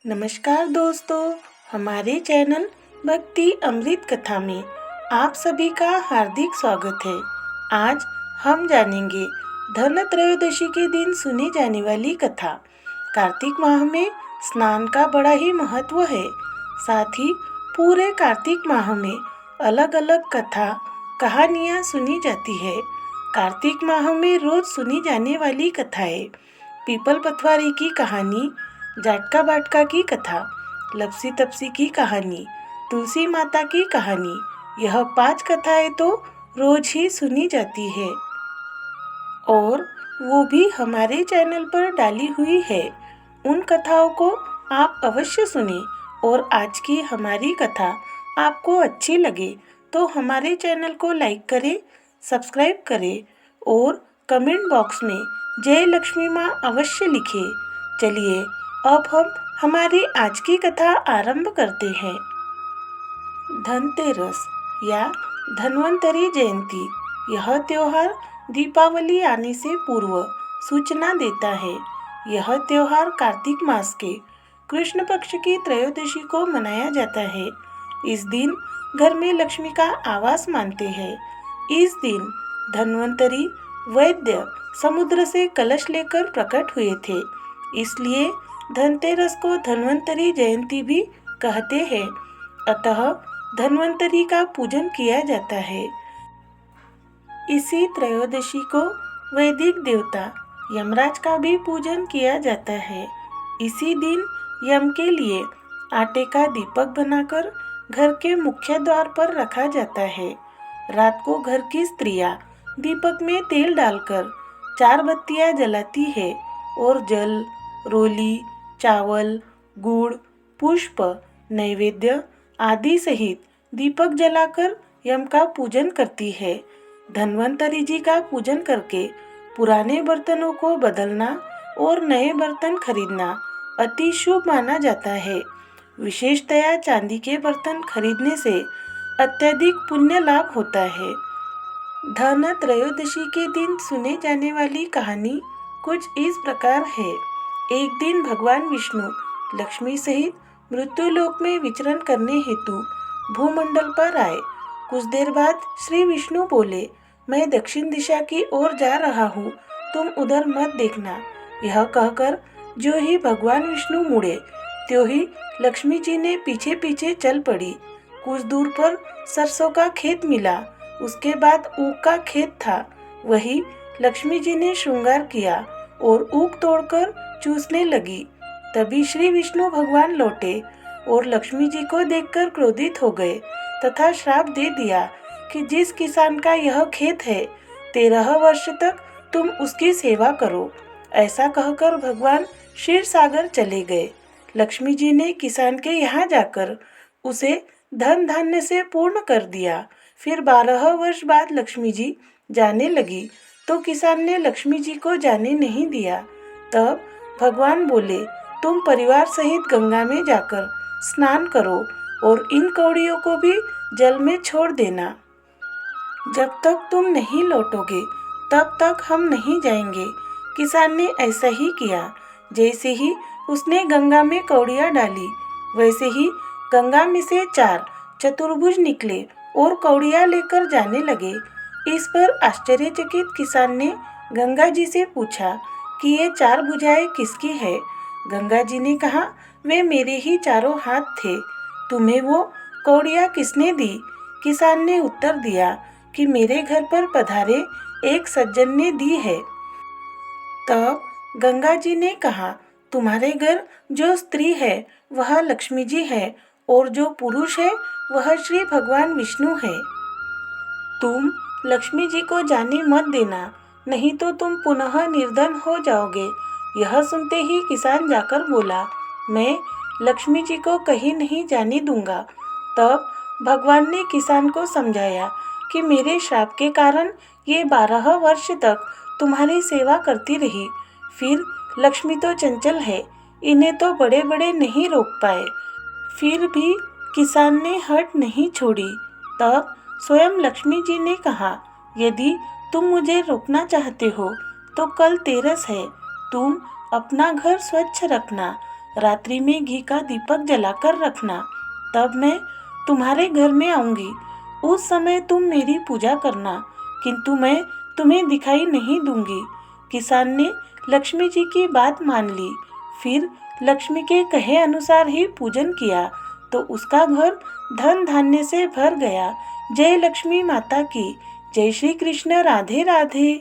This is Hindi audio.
नमस्कार दोस्तों, हमारे चैनल भक्ति अमृत कथा में आप सभी का हार्दिक स्वागत है। आज हम जानेंगे धन त्रयोदशी के दिन सुनी जाने वाली कथा। कार्तिक माह में स्नान का बड़ा ही महत्व है। साथ ही पूरे कार्तिक माह में अलग अलग कथा कहानियाँ सुनी जाती है। कार्तिक माह में रोज सुनी जाने वाली कथाएं: पीपल पथवारी की कहानी, जाटका बाटका की कथा, लपसी तपसी की कहानी, तुलसी माता की कहानी। यह 5 कथाएं तो रोज ही सुनी जाती है और वो भी हमारे चैनल पर डाली हुई है। उन कथाओं को आप अवश्य सुने और आज की हमारी कथा आपको अच्छी लगे तो हमारे चैनल को लाइक करें, सब्सक्राइब करें और कमेंट बॉक्स में जय लक्ष्मी माँ अवश्य लिखें। चलिए अब हम हमारी आज की कथा आरंभ करते हैं। धनतेरस या धन्वंतरी जयंती, यह त्योहार दीपावली आने से पूर्व सूचना देता है। यह त्योहार कार्तिक मास के कृष्ण पक्ष की त्रयोदशी को मनाया जाता है। इस दिन घर में लक्ष्मी का आवास मानते हैं। इस दिन धन्वंतरी वैद्य समुद्र से कलश लेकर प्रकट हुए थे, इसलिए धनतेरस को धन्वंतरी जयंती भी कहते हैं। अतः धन्वंतरी का पूजन किया जाता है। इसी त्रयोदशी को वैदिक देवता यमराज का भी पूजन किया जाता है। इसी दिन यम के लिए आटे का दीपक बनाकर घर के मुख्य द्वार पर रखा जाता है। रात को घर की स्त्रियां दीपक में तेल डालकर 4 बत्तियां जलाती है और जल, रोली, चावल, गुड़, पुष्प, नैवेद्य आदि सहित दीपक जलाकर यम का पूजन करती है। धन्वंतरी जी का पूजन करके पुराने बर्तनों को बदलना और नए बर्तन खरीदना अति शुभ माना जाता है। विशेषतया चांदी के बर्तन खरीदने से अत्यधिक पुण्य लाभ होता है। धन त्रयोदशी के दिन सुने जाने वाली कहानी कुछ इस प्रकार है। एक दिन भगवान विष्णु लक्ष्मी सहित मृत्युलोक में विचरण करने हेतु भूमंडल पर आए। कुछ देर बाद श्री विष्णु बोले, मैं दक्षिण दिशा की ओर जा रहा हूँ, तुम उधर मत देखना। यह कहकर जो ही भगवान विष्णु मुड़े त्यों ही लक्ष्मी जी ने पीछे पीछे चल पड़ी। कुछ दूर पर सरसों का खेत मिला, उसके बाद ऊख का खेत था। वही लक्ष्मी जी ने श्रृंगार किया और ऊख तोड़कर चूसने लगी। तभी श्री विष्णु भगवान लौटे और लक्ष्मी जी को देखकर क्रोधित हो गए तथा श्राप दे दिया कि जिस किसान का यह खेत है 13 वर्ष तक तुम उसकी सेवा करो। ऐसा कहकर भगवान क्षीर सागर चले गए। लक्ष्मी जी ने किसान के यहाँ जाकर उसे धन धान्य से पूर्ण कर दिया। फिर 12 वर्ष बाद लक्ष्मी जी जाने लगी तो किसान ने लक्ष्मी जी को जाने नहीं दिया। तब भगवान बोले, तुम परिवार सहित गंगा में जाकर स्नान करो और इन कौड़ियों को भी जल में छोड़ देना। जब तक तुम नहीं लौटोगे तब तक हम नहीं जाएंगे। किसान ने ऐसा ही किया। जैसे ही उसने गंगा में कौड़ियाँ डाली, वैसे ही गंगा में से 4 चतुर्भुज निकले और कौड़ियाँ लेकर जाने लगे। इस पर आश्चर्यचकित किसान ने गंगा जी से पूछा कि ये 4 भुजाएं किसकी है। गंगा जी ने कहा, वे मेरे ही चारों हाथ थे। तुम्हें वो कौड़ियाँ किसने दी? किसान ने उत्तर दिया कि मेरे घर पर पधारे एक सज्जन ने दी है। तब गंगा जी ने कहा, तुम्हारे घर जो स्त्री है वह लक्ष्मी जी है और जो पुरुष है वह श्री भगवान विष्णु है। तुम लक्ष्मी जी को जाने मत देना, नहीं तो तुम पुनः निर्धन हो जाओगे। यह सुनते ही किसान जाकर बोला, मैं लक्ष्मी जी को कहीं नहीं जाने दूंगा। तब भगवान ने किसान को समझाया कि मेरे श्राप के कारण ये 12 वर्ष तक तुम्हारी सेवा करती रही। फिर लक्ष्मी तो चंचल है, इन्हें तो बड़े बड़े नहीं रोक पाए। फिर भी किसान ने हट नहीं छोड़ी। तब स्वयं लक्ष्मी जी ने कहा, यदि तुम मुझे रोकना चाहते हो तो कल तेरस है, तुम अपना घर स्वच्छ रखना। रात्रि में घी का दीपक जलाकर रखना, तब मैं तुम्हारे घर में आऊंगी। उस समय तुम मेरी पूजा करना, किंतु मैं तुम्हें दिखाई नहीं दूंगी। किसान ने लक्ष्मी जी की बात मान ली। फिर लक्ष्मी के कहे अनुसार ही पूजन किया तो उसका घर धन धान्य से भर गया। जय लक्ष्मी माता की। जय श्री कृष्ण। राधे राधे।